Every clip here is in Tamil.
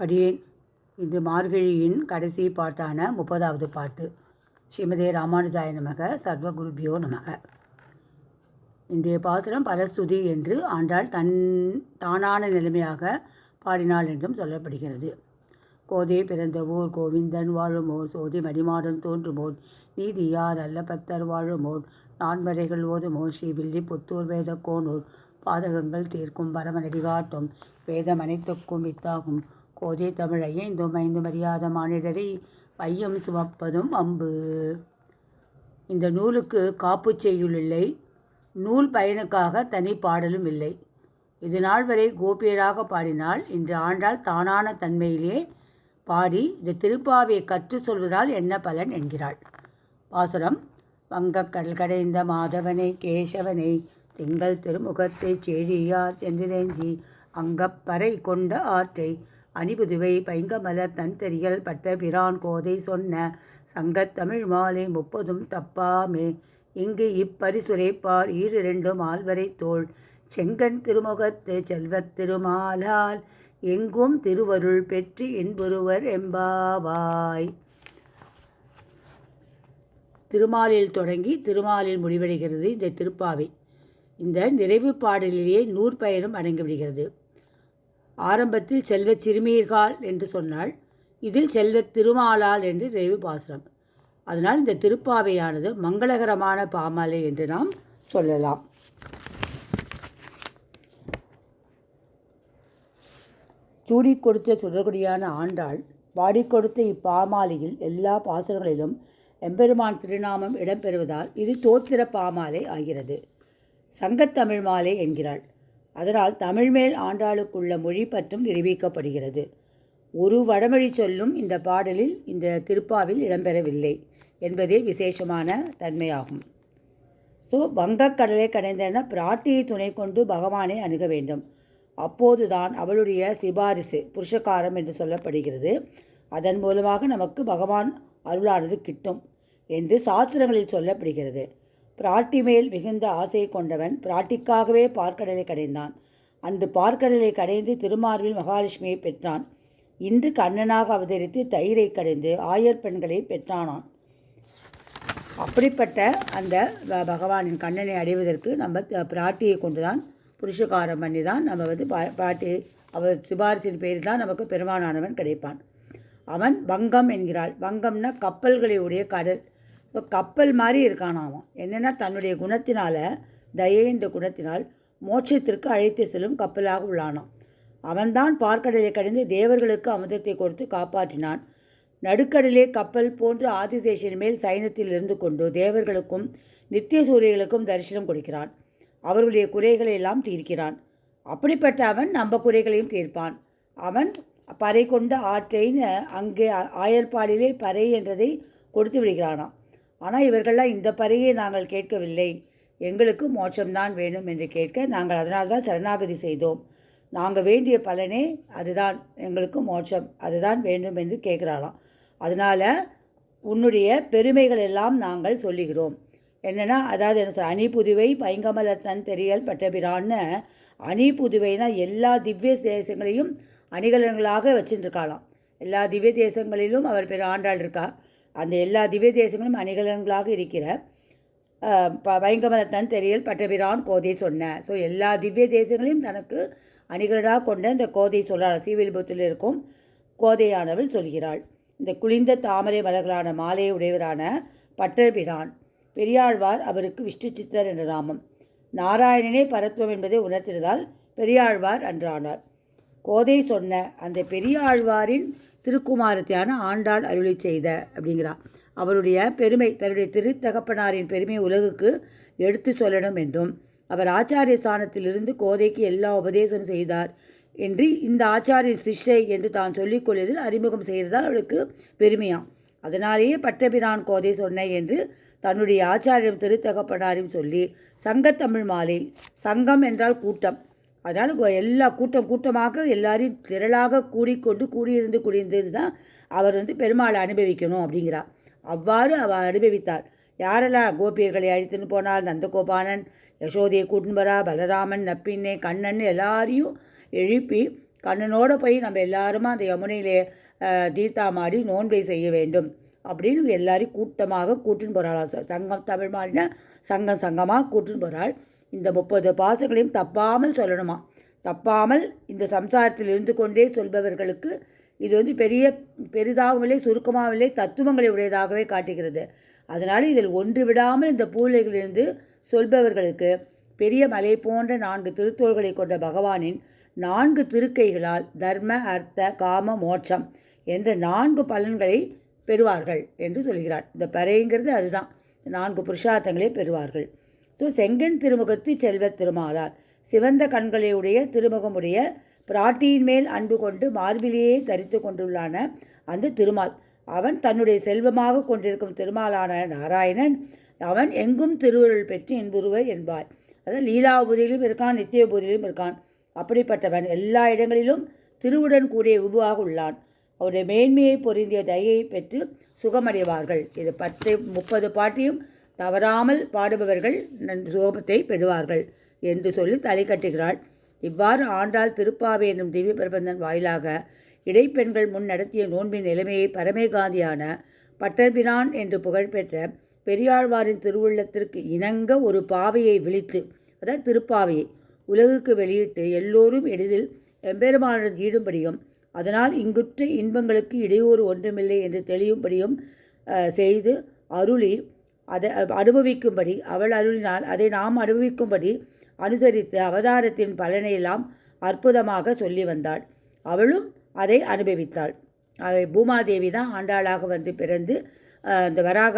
அடியேன் இன்று மார்கழியின் கடைசி பாட்டான 30வது பாட்டு. ஸ்ரீமதே ராமானுஜாய நமக. சர்வகுருபியோ நமக. இன்றைய பாசுரம் பலஸ்துதி என்று ஆண்டாள் தானான நிலைமையாக பாடினாள் என்றும் சொல்லப்படுகிறது. கோதே பிறந்த ஊர் கோவிந்தன் வாழுமோர், சோதி மடிமாடன் தோன்றுமோர், நீதியார் அல்ல பத்தர் வாழுமோர், நான்மறைகள் ஓதுமோர், ஸ்ரீ வில்லி புத்தூர் வேத கோனூர், பாதகங்கள் தீர்க்கும் பரமநடி காட்டும், வேதம் அனைத்துக்கும் வித்தாகும், கோதை தமிழ் ஐந்தும் அறியாத மானிடரை வையம் சுமப்பதும் அம்பு. இந்த நூலுக்கு காப்பு செய்யுள் இல்லை, நூல் பயனுக்காக தனி பாடலும் இல்லை. இது நாள் வரை கோபியராக பாடினால் இன்று ஆண்டாள் தானான தன்மையிலே பாடி இந்த திருப்பாவையை கற்று சொல்வதால் என்ன பலன் என்கிறாள். பாசுரம். வங்கக்கடல் கடைந்த மாதவனை கேசவனை, திங்கள் திருமுகத்தை செழியார் சென்றிரஞ்சி, அங்கப்பறை கொண்ட ஆற்றை அணிபுதுவை பைங்கமலர் தன்தெறியல் பட்ட பிரான் கோதை சொன்ன, சங்கத்தமிழ் மாலை 30 தப்பாமே, இங்கு இப்பரிசுரைப்பார் 2 ஆல்வரை தோள், செங்கன் திருமுகத்து செல்வத் திருமாலால், எங்கும் திருவருள் பெற்று இன்புருவர் எம்பாவாய். திருமாலில் தொடங்கி திருமாலில் முடிவடைகிறது இந்த திருப்பாவை. இந்த நிறைவு பாடலிலேயே நூற்பயனும் அடங்கிவிடுகிறது. ஆரம்பத்தில் செல்வச் சிறுமீர்கால் என்று சொன்னால், இதில் செல்வத் திருமாலால் என்று நிறைவு பாசுரம். அதனால் இந்த திருப்பாவையானது மங்களகரமான பாமாலை என்று நாம் சொல்லலாம். சூடி கொடுத்த சுடர்கொடியான ஆண்டாள் பாடிக்கொடுத்த இப்பாமாலையில் எல்லா பாசுரங்களிலும் எம்பெருமான் திருநாமம் இடம்பெறுவதால் இது தோத்திர பாமாலை ஆகிறது. சங்கத்தமிழ் மாலை என்கிறாள். அதனால் தமிழ் மேல் ஆண்டாளுக்குள்ள மொழி பற்றும் நிரூபிக்கப்படுகிறது. ஒரு வடமொழி சொல்லும் இந்த பாடலில் இந்த திருப்பாவில் இடம்பெறவில்லை என்பதே விசேஷமான தன்மையாகும். வங்கக்கடலை கடைந்தன பிராட்டியை துணை கொண்டு பகவானை அணுக வேண்டும். அப்போதுதான் அவளுடைய சிபாரிசு புருஷகாரம் என்று சொல்லப்படுகிறது. அதன் மூலமாக நமக்கு பகவான் அருளானது கிட்டும் என்று சாஸ்திரங்களில் சொல்லப்படுகிறது. பிராட்டி மேல் மிகுந்த ஆசை கொண்டவன் பிராட்டிக்காகவே பார்க்கடலை கடைந்தான். அந்த பார்க்கடலை கடைந்து திருமார்பில் மகாலட்சுமியை பெற்றான். இன்று கண்ணனாக அவதரித்து தயிரை கடைந்து ஆயர் பெண்களை பெற்றானான். அப்படிப்பட்ட அந்த பகவானின் கண்ணனை அடைவதற்கு நம்ம பிராட்டியை கொண்டுதான் புருஷகாரம் பண்ணி தான் நம்ம பிராட்டி அவர் சிபாரிசின் பேரில் தான் நமக்கு பெருமானானவன் கிடைப்பான். அவன் வங்கம் என்கிறாள். வங்கம்னா கப்பல்களை உடைய கடல். கப்பல் மாதிரி இருக்கானாம். என்னென்னா தன்னுடைய குணத்தினால, தயை என்ற குணத்தினால் மோட்சத்திற்கு அழைத்து செல்லும் கப்பலாக உள்ளானான். அவன்தான் பார்க்கடலை கடைந்து தேவர்களுக்கு அமுதத்தை கொடுத்து காப்பாற்றினான். நடுக்கடலே கப்பல் போன்று ஆதிசேஷன் மேல் சைனத்தில் இருந்து கொண்டு தேவர்களுக்கும் நித்திய சூரியர்களுக்கும் தரிசனம் கொடுக்கிறான். அவர்களுடைய குறைகளை எல்லாம் தீர்க்கிறான். அப்படிப்பட்ட அவன் நம்ம குறைகளையும் தீர்ப்பான். அவன் பறை கொண்ட ஆற்றைன்னு அங்கே ஆயர்பாடிலே பறை என்றதை கொடுத்து விடுகிறானாம். ஆனால் இவர்கள்லாம் இந்த பறையை நாங்கள் கேட்கவில்லை, எங்களுக்கு மோட்சம்தான் வேண்டும் என்று கேட்க, நாங்கள் அதனால்தான் சரணாகதி செய்தோம், நாங்கள் வேண்டிய பலனே அதுதான், எங்களுக்கு மோட்சம் அதுதான் வேண்டும் என்று கேட்குறாளாம். அதனால் உன்னுடைய பெருமைகள் எல்லாம் நாங்கள் சொல்லுகிறோம். என்னென்னா அதாவது என்ன சொல்ல, அணிபுதுவை பைங்கமலர் தன்தெறியல் பட்டபிரான்னு, அணிபுதுவைனா எல்லா திவ்ய தேசங்களையும் அணிகலன்களாக வச்சுருக்காளாம். எல்லா திவ்ய தேசங்களிலும் அவர் ஆண்டாள் இருக்கா. அந்த எல்லா திவ்ய தேசங்களும் அணிகலன்களாக இருக்கிற பைங்கமலர் தன்தெறியல் பட்டபிரான் கோதை சொன்ன. எல்லா திவ்ய தேசங்களையும் தனக்கு அணிகலனாக கொண்ட இந்த கோதை சொல்கிறாள். ஸ்ரீவில்லிபுத்தூரில் இருக்கும் கோதையானவள் சொல்கிறாள். இந்த குளிர்ந்த தாமரை மலர்களான மாலையை உடையவரான பட்டபிரான் பெரியாழ்வார், அவருக்கு விஷ்ணு சித்தர் என்ற நாமம். நாராயணனே பரத்துவம் என்பதை உணர்த்தினதால் பெரியாழ்வார் என்றானார். கோதை சொன்ன அந்த பெரியாழ்வாரின் திருக்குமாரத்தியான ஆண்டாள் அருளை செய்த அப்படிங்கிறார். அவருடைய பெருமை, தன்னுடைய திருத்தகப்பனாரின் பெருமையை உலகுக்கு எடுத்து சொல்லணும் என்றும், அவர் ஆச்சாரிய ஸ்தானத்திலிருந்து கோதைக்கு எல்லா உபதேசம் செய்தார் என்று இந்த ஆச்சாரிய சிஷ்யை என்று தான் சொல்லிக்கொள்வதில் அறிமுகம் செய்கிறதால் அவளுக்கு பெருமையாம். அதனாலேயே பட்டபிரான் கோதை சொன்ன என்று தன்னுடைய ஆச்சாரியம் திருத்தகப்பனாரையும் சொல்லி சங்கத்தமிழ் மாலை, சங்கம் என்றால் கூட்டம், அதனால் எல்லா கூட்டமாக எல்லாரையும் திரளாக கூடியிருந்து தான் அவர் பெருமாளை அனுபவிக்கணும் அப்படிங்கிறார். அவ்வாறு அவர் அனுபவித்தார். யாரெல்லாம் கோபியர்களை அழைத்துன்னு போனால், நந்தகோபாலன், யசோதையை கூட்டுன்னு வரா, பலராமன், நப்பின்னை, கண்ணன் எல்லாரையும் எழுப்பி கண்ணனோடு போய் நம்ம எல்லாருமா அந்த யமுனையிலே தீர்த்தாமாடி நோன்பை செய்ய வேண்டும் அப்படின்னு எல்லாரையும் கூட்டமாக கூட்டின்னு போகிறாள். சங்கம் தமிழ் மாறின சங்கமாக கூட்டின்னு போகிறாள். இந்த 30 பாசுகளையும் தப்பாமல் சொல்லணுமா. தப்பாமல் இந்த சம்சாரத்தில் இருந்து கொண்டே சொல்பவர்களுக்கு இது பெரிதாகவில்லை, சுருக்கமாகவில்லை, தத்துவங்களை உடையதாகவே காட்டுகிறது. அதனால் இதில் ஒன்று விடாமல் இந்த பூலைகளிலிருந்து சொல்பவர்களுக்கு பெரிய மலை போன்ற 4 திருத்தோள்களை கொண்ட பகவானின் 4 திருக்கைகளால் தர்ம அர்த்த காம மோட்சம் என்ற 4 பலன்களை பெறுவார்கள் என்று சொல்கிறார். இந்த பறைங்கிறது அதுதான், 4 புருஷார்த்தங்களை பெறுவார்கள். ஸோ செங்கன் திருமுகத்து செல்வத் திருமாலார் சிவந்த கண்களையுடைய திருமுகமுடைய பிராட்டியின் மேல் அன்பு கொண்டு மார்பிலேயே தரித்து கொண்டுள்ளான அந்த திருமால், அவன் தன்னுடைய செல்வமாக கொண்டிருக்கும் திருமாலான நாராயணன் அவன் எங்கும் திருவுருள் பெற்று இன்புருவர் என்பார். அதாவது லீலாபூதியிலும் இருக்கான், நித்திய பூதியிலும் இருக்கான். அப்படிப்பட்டவன் எல்லா இடங்களிலும் திருவுடன் கூடிய விபுவாக உள்ளான். அவருடைய மேன்மையை பொருந்திய தயையை பெற்று சுகமடைவார்கள். இது 30 பாட்டியும் தவறாமல் பாடுபவர்கள் சுகத்தை பெறுவார்கள் என்று சொல்லி தலை கட்டுகிறாள். இவ்வாறு ஆண்டாள் திருப்பாவை என்னும் திவ்ய பிரபந்தன் வாயிலாக இடைப்பெண்கள் முன் நடத்திய நோன்பின் நிலைமையை பரமேகாந்தியான பட்டர்பிரான் என்று புகழ்பெற்ற பெரியாழ்வாரின் திருவுள்ளத்திற்கு இணங்க ஒரு பாவையை விழித்து, அதாவது திருப்பாவையை உலகுக்கு வெளியிட்டு எல்லோரும் எளிதில் எம்பெருமானுடன் ஈடும்படியும் அதனால் இங்குற்ற இன்பங்களுக்கு இடையூறு ஒன்றுமில்லை என்று தெளியும்படியும் செய்து அருளி அதை அனுபவிக்கும்படி அவள் அருளினால் அதை நாம் அனுபவிக்கும்படி அனுசரித்து அவதாரத்தின் பலனையெல்லாம் அற்புதமாக சொல்லி வந்தாள். அவளும் அதை அனுபவித்தாள். பூமாதேவி தான் ஆண்டாளாக வந்து பிறந்து இந்த வராக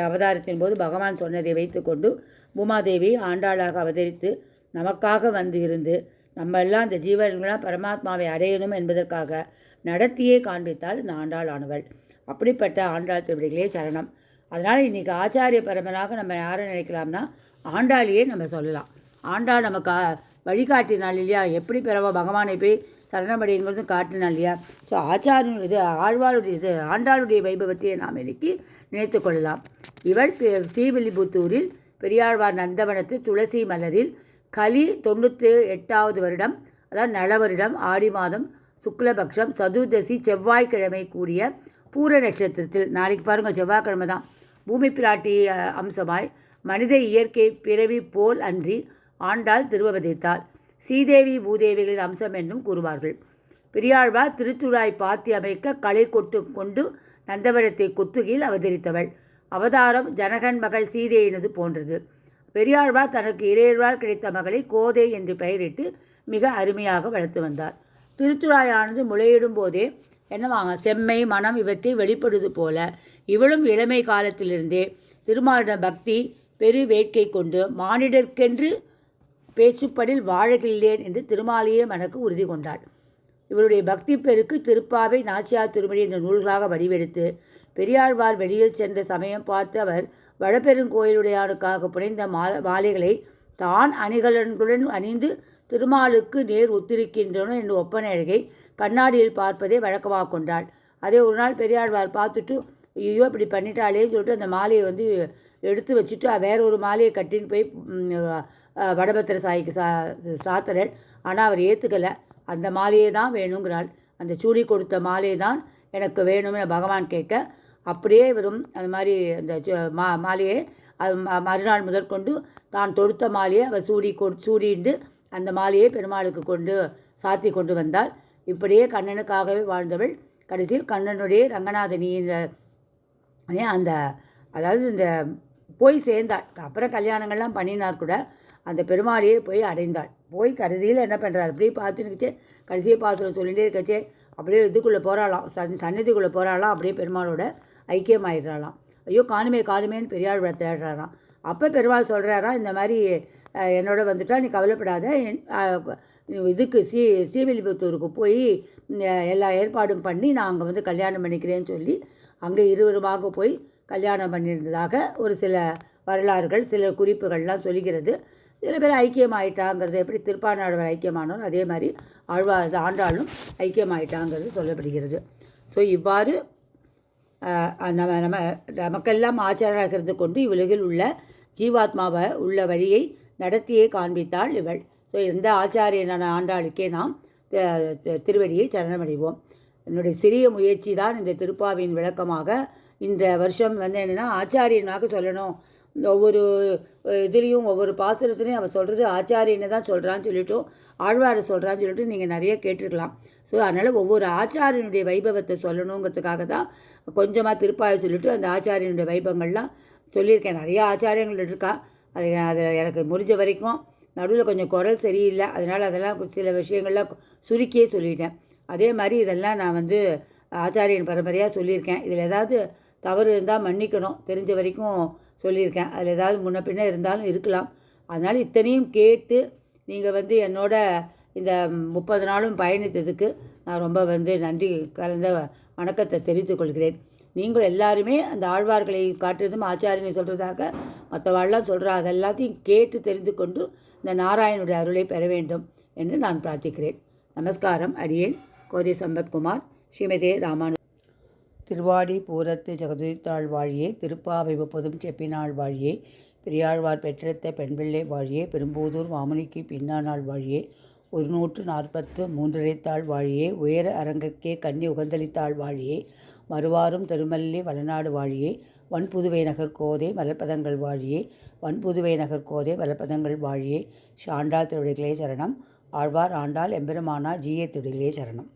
அவதாரத்தின் போது பகவான் சொன்னதை வைத்துக்கொண்டு பூமாதேவி ஆண்டாளாக அவதரித்து நமக்காக வந்து இருந்து நம்ம எல்லாம் இந்த ஜீவன்களாம் பரமாத்மாவை அடையணும் என்பதற்காக நடத்தியே காண்பித்தாள் இந்த ஆண்டாளானவள். அப்படிப்பட்ட ஆண்டாள் திருவடிகளே சரணம். அதனால் இன்றைக்கி ஆச்சாரிய பரமனாக நம்ம யாரை நினைக்கலாம்னா ஆண்டாளியே நம்ம சொல்லலாம். ஆண்டாள் நமக்கு வழிகாட்டினாள் இல்லையா, எப்படி பிறவ பகவானை போய் சரணமடைங்கிறதும் காட்டினாள் இல்லையா. ஸோ ஆச்சாரியன் இது ஆழ்வாளுடைய ஆண்டாளுடைய வைபவத்தையே நாம் இன்னைக்கு நினைத்து கொள்ளலாம். இவள் ஸ்ரீவில்லிபுத்தூரில் பெரியாழ்வார் நந்தவனத்து துளசி மலரில் கலி 98வது வருடம், அதாவது நலவருடம் ஆடி மாதம் சுக்லபக்ஷம் சதுர்தசி செவ்வாய்க்கிழமை கூடிய பூர நட்சத்திரத்தில், நாளைக்கு பாருங்கள் செவ்வாய்க்கிழமை தான், பூமி பிராட்டி அம்சமாய் மனித இயற்கை பிறவி போல் அன்றி ஆண்டாள் திருவவதரித்தாள். ஸ்ரீதேவி பூதேவிகளின் அம்சம் என்றும் கூறுவார்கள். பெரியாழ்வார் திருத்துழாய் பாத்தி அமைக்க களை கொண்டு நந்தவனத்தை கொத்துகையில் அவதரித்தவள். அவதாரம் ஜனகன் மகள் சீதையினது போன்றது. பெரியாழ்வார் தனக்கு இறையழ்வார் கிடைத்த மகளை கோதை என்று பெயரிட்டு மிக அருமையாக வளர்த்து வந்தார். திருத்துழாயானது முளையிடும் போதே என்னவாங்க செம்மை மனம் இவற்றை வெளிப்படுவது போல இவளும் இளமை காலத்திலிருந்தே திருமாலிடம் பக்தி பெரு வேட்கை கொண்டு மானிடர்க்கென்று பேச்சுப்படில் வாழகில்லேன் என்று திருமாலியே மனக்கு உறுதி கொண்டாள். இவருடைய பக்தி பெருக்கு திருப்பாவை நாச்சியார் திருமணி என்ற நூல்களாக வடிவெடுத்து பெரியாழ்வார் வெளியில் சென்ற சமயம் பார்த்து அவர் வடபெருங்கோயிலுடையானுக்காக புனைந்த மாலைகளை தான் அணிகலன்களுடன் அணிந்து திருமாலுக்கு நேர் ஒத்திருக்கின்றன என்று ஒப்பனை அழகை கண்ணாடியில் பார்ப்பதை வழக்கமாக கொண்டாள். அதே ஒரு நாள் பெரியாழ்வார் பார்த்துட்டு ஐயோ இப்படி பண்ணிட்டாளேன்னு சொல்லிட்டு அந்த மாலையை வந்து எடுத்து வச்சுட்டு வேற ஒரு மாலையை கட்டின்னு போய் வடபத்திர சாய்க்கு சாத்துறேன். ஆனால் அவர் ஏற்றுக்கலை. அந்த மாலையே தான் வேணுங்கிறாள். அந்த சூடி கொடுத்த மாலையை தான் எனக்கு வேணும்னு பகவான் கேட்க அப்படியே வரும். அந்த மாதிரி அந்த மாலையை மறுநாள் முதற்கொண்டு தான் தொடுத்த மாலையை அவர் சூடிண்டு அந்த மாலையை பெருமாளுக்கு கொண்டு சாத்தி கொண்டு வந்தாள். இப்படியே கண்ணனுக்காகவே வாழ்ந்தவள் கடைசியில் கண்ணனுடைய ரங்கநாதனியின் அந்த அதாவது இந்த போய் சேர்ந்தாள். அப்புறம் கல்யாணங்கள்லாம் பண்ணினார் கூட அந்த பெருமாளையே போய் அடைந்தாள். போய் கடைசியில் என்ன பண்ணுறார் அப்படியே பார்த்துன்னுச்சே கடைசியை பார்த்து சொல்லிகிட்டே இருக்கச்சே அப்படியே இதுக்குள்ளே போகிறாளாம், சன்னதிக்குள்ளே போகிறாளாம். அப்படியே பெருமாளோட ஐக்கியமாயிடுறாளாம். ஐயோ காணுமேன்னு பெரியாழ்வார் தேடுறாராம். அப்போ பெருமாள் சொல்கிறாராம், இந்த மாதிரி என்னோட வந்துட்டால் நீ கவலைப்படாத, இதுக்கு ஸ்ரீவில்லிபுத்தூருக்கு போய் எல்லா ஏற்பாடும் பண்ணி நான் அங்கே வந்து கல்யாணம் பண்ணிக்கிறேன்னு சொல்லி அங்கே இருவருமாக போய் கல்யாணம் பண்ணியிருந்ததாக ஒரு சில வரலாறுகள் சில குறிப்புகள்லாம் சொல்கிறது. சில பேர் ஐக்கியமாயிட்டாங்கிறது எப்படி திருப்பானாழ்வார் ஐக்கியமானோர் அதே மாதிரி ஆண்டாளும் ஐக்கியமாயிட்டாங்கிறது சொல்லப்படுகிறது. ஸோ இவ்வாறு நமக்கெல்லாம் ஆச்சாரராகிறது கொண்டு இவ்வுலகில் உள்ள ஜீவாத்மாவை உள்ள வழியை நடத்தியே காண்பித்தாள் இவள். ஸோ எந்த ஆச்சாரியனான ஆண்டாளுக்கே நாம் திருவடியை சரணமடைவோம். என்னுடைய சிறிய முயற்சி தான் இந்த திருப்பாவின் விளக்கமாக. இந்த வருஷம் என்னென்னா ஆச்சாரியனாக சொல்லணும். ஒவ்வொரு இதுலேயும் ஒவ்வொரு பாசுரத்துலையும் அவள் சொல்கிறது ஆச்சாரியனை தான் சொல்கிறான்னு சொல்லிவிட்டோம், ஆழ்வாரை சொல்கிறான்னு சொல்லிட்டு நீங்கள் நிறைய கேட்டிருக்கலாம். ஸோ அதனால் ஒவ்வொரு ஆச்சாரியனுடைய வைபவத்தை சொல்லணுங்கிறதுக்காக தான் கொஞ்சமாக திருப்பாவை சொல்லிவிட்டு அந்த ஆச்சாரியனுடைய வைபவங்கள்லாம் சொல்லியிருக்கேன். நிறைய ஆச்சாரியங்கள் இருக்கா. அதில் எனக்கு முடிஞ்ச வரைக்கும் நடுவில் கொஞ்சம் குரல் சரியில்லை, அதனால் அதெல்லாம் சில விஷயங்கள்லாம் சுருக்கியே சொல்லிட்டேன். அதே மாதிரி இதெல்லாம் நான் ஆச்சாரியன் பரம்பரையாக சொல்லியிருக்கேன். இதில் ஏதாவது தவறு இருந்தால் மன்னிக்கணும், தெரிஞ்ச வரைக்கும் சொல்லியிருக்கேன். அதில் ஏதாவது முன்ன பின்ன இருந்தாலும் இருக்கலாம். அதனால் இத்தனையும் கேட்டு நீங்கள் என்னோட இந்த 30 நாளும் பயணித்ததுக்கு நான் ரொம்ப நன்றி கலந்த வணக்கத்தை தெரிவித்துக் கொள்கிறேன். நீங்கள் எல்லாருமே அந்த ஆழ்வார்களை காட்டுறதும் ஆச்சாரியனை சொல்கிறதாக மற்றவாழ்லாம் சொல்கிறா அதெல்லாத்தையும் கேட்டு தெரிந்து கொண்டு இந்த நாராயணனுடைய அருளை பெற வேண்டும் என்று நான் பிரார்த்திக்கிறேன். நமஸ்காரம். அடியேன் கோதை சம்பத்குமார். ஸ்ரீமதே ராமானு. திருவாடி பூரத்து ஜெகதுதித்தாள் வாழியே, திருப்பாவை முப்பதும் செப்பினாள் வாழியே, பெரியாழ்வார் பெற்றெடுத்த பெண்பிள்ளை வாழியே, பெரும்போதூர் மாமுனிக்கு பின்னானாள் வாழியே, 143 வாழியே, உயர அரங்கற்கே கன்னி உகந்தளித்தாள் வாழியே, மறுவாரும் திருமல்லி வளநாடு வாழியே, வன்புதுவை நகர் கோதை மலர்பதங்கள் வாழியே, வன்புதுவை நகர் கோதை மலர்பதங்கள் வாழியே. ஆண்டாள் திருவடிகளே சரணம். ஆழ்வார் ஆண்டாள் எம்பெருமானா ஜீய திருவடிகளே சரணம்.